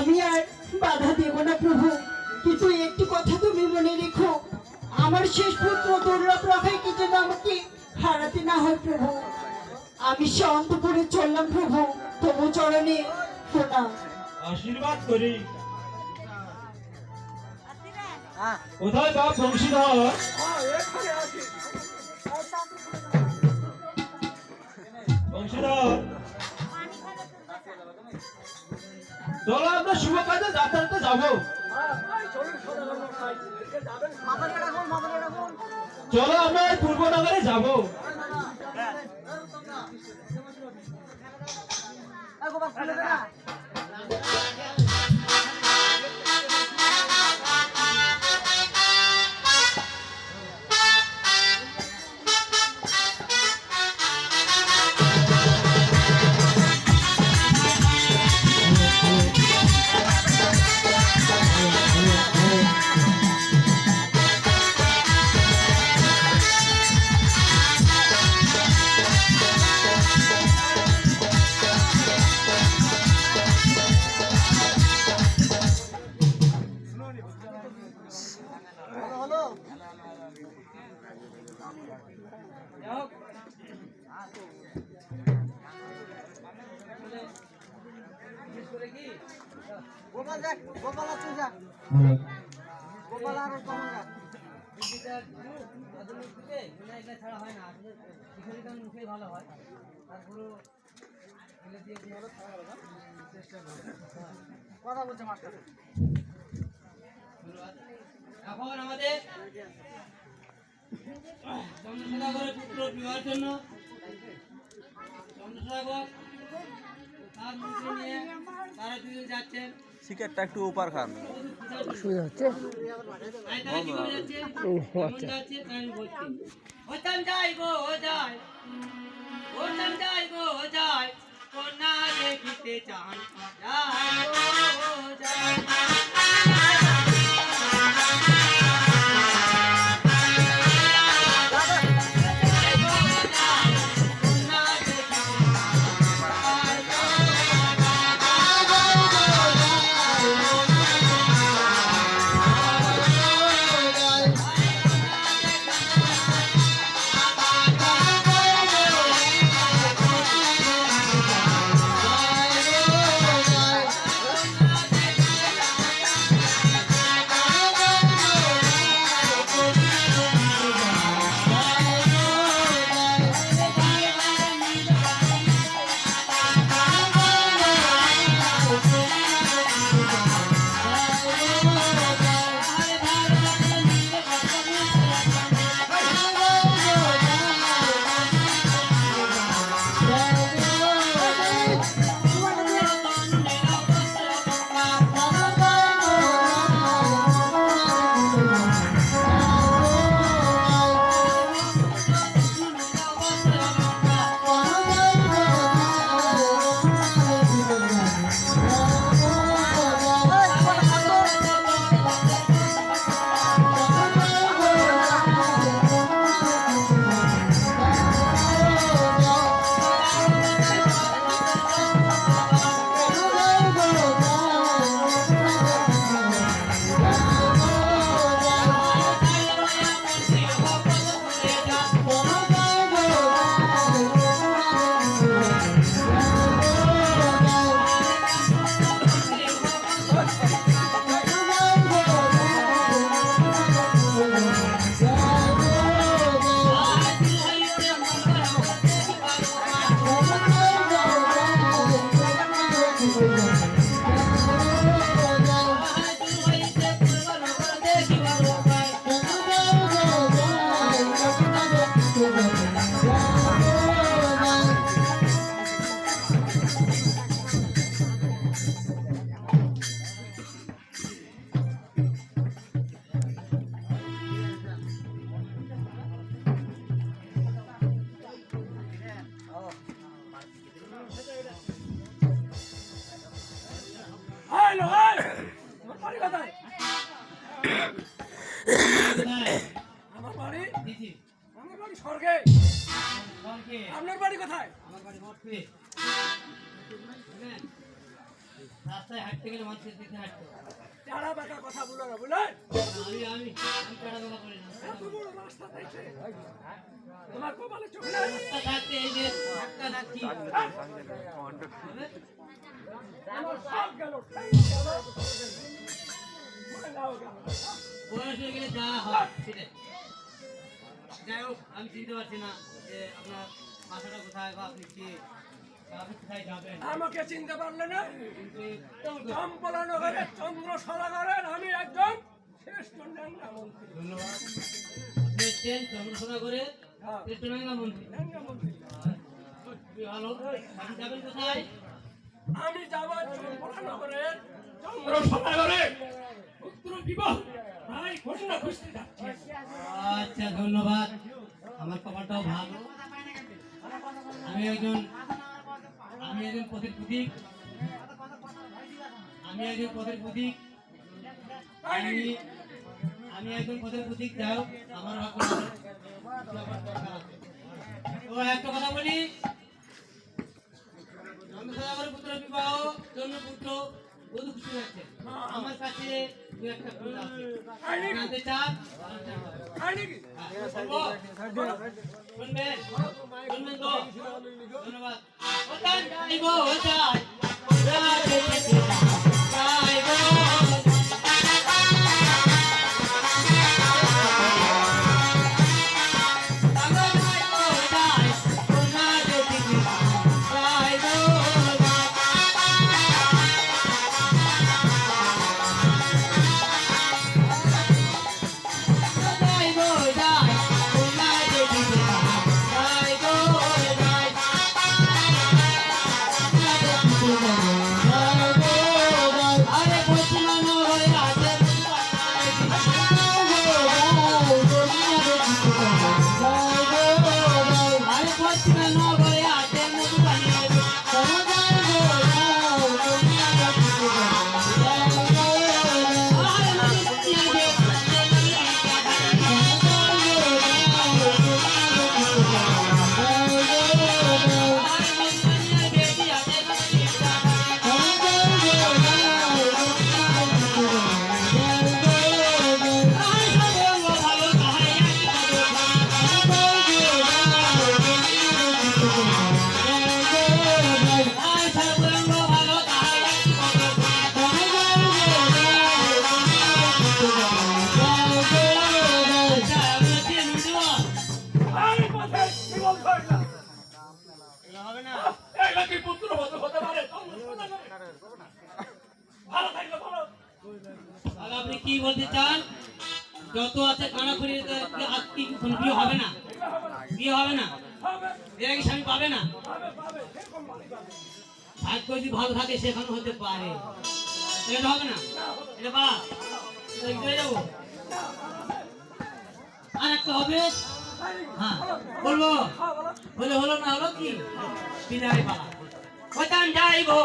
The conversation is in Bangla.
আমি আর বাধা দেব না প্রভু, কিন্তু একটি কথা তুমি মনে রেখো, আমার শেষ পুত্র দুর্লভ রাখাইকে যেন আমাকে হারাতে না হয় প্রভু। আমি সে অন্তপুরে চললাম প্রভু, তবু চরণে প্রণাম। আশীর্বাদ করি। কোথায় বাপ বংশীধর? বংশীধর, চলো আমরা শুভ কাজে যাত্রাতে যাবো। চলো আমরা পূর্বনগরে যাবো। গোপাল যাক, গোপাল আছে যাক, গোপাল আর কমল যাক। ছাড়া হয় না, আসলে মুখে ভালো হয়, তারপরে কথা বলছে মাস্টার। এখন আমাদের চন্দ্রশেখরের পুত্র বিবাহের জন্য চন্দ্রশেখর তার মন্ত্রী নিয়ে তারা দুজন যাচ্ছেন। শিকারটা একটু ওপার খান অসুবিধা হচ্ছে। কন্যা দেখিতে চান স্বর্গে। আপনার বাড়ি কোথায়? আমার বাড়ি মঠে। রাস্তায় হাঁটতে গেলে মানুষের দিকে হাঁটতে হয়। চারা বাঁকা কথা বলো না বুঝলে আমি টাড়া বাবা করি না। এত বড় রাস্তা দেখছে তোমার কপালে চোখ নাই রাস্তা থাকতে এই যে ধাক্কা ধাক্কি আমার সব গেল মাঙ্গাও গেল বয়স হয়ে গেলে যা হয় সেটাই। যাই হোক আমি চিনতে পারছি না যে আপনার বাসাটা কোথায় বা আপনি কে বা আপনি কোথায় যাবেন, আমাকে চিনতে পারলে না কিন্তু চম্পলা নগরের চন্দ্রশালা নগরের আমি একজন শ্রেষ্ঠ ন্যাংরা মন্ত্রী ধন্যবাদ। আপনি হচ্ছেন চন্দ্রসোনাগরের হ্যাঁ কৃষ্ণনাঙ্গা মন্ত্রী। ন্যাংরা মন্ত্রী খুবই ভালো। আপনি যাবেন কোথায়? আমি যাব চম্পলা নগরের চন্দ্রশালা নগরে পুত্র বিবাহ ভাই ঘোষণা খুঁজতে যাচ্ছি আচ্ছা ধন্যবাদ। আমার কপালটাও ভালো। আমি একজন পথের প্রতীক। আমি একজন পথের প্রতীক। আমি একজন পথের প্রতীক। যাই হোক আমার ভাগ্য ভালো। তো একটা কথা বলি, চন্দ্রসাগরের পুত্র বিবাহ জন্য পুত্র বধূ খুশি হচ্ছে। আমার কাছে দু একটা ফুল আছে, জানতে চান? তাই নাকি শুনবেন তো? ধন্যবাদ। ওটাই যাইবো, ওটাই যাইবো। আমি পথে বিমল করলাম হবে না। এই নাকি পুত্র হতে পারে চন্দ্রশালা নগরে ভালো থাকলে ভালো তাহলে আপনি কি বলতে চান? যত আছে কানাখড়ি আজকে কোনো বিয়ে হবে না, বিয়ে হবে না, হবে এর আগে স্বামী পাবে না। পাবে পাবে সেরকম ভালো পাবে ভাগ্য যদি ভালো থাকে সেখানে হতে পারে, এটা হবে না। এটা বা এটা যাবো আর একটা হবে। হ্যাঁ বলবো, হলে হলো না হলো কি বিদায় পালা। হইতাম যাইবো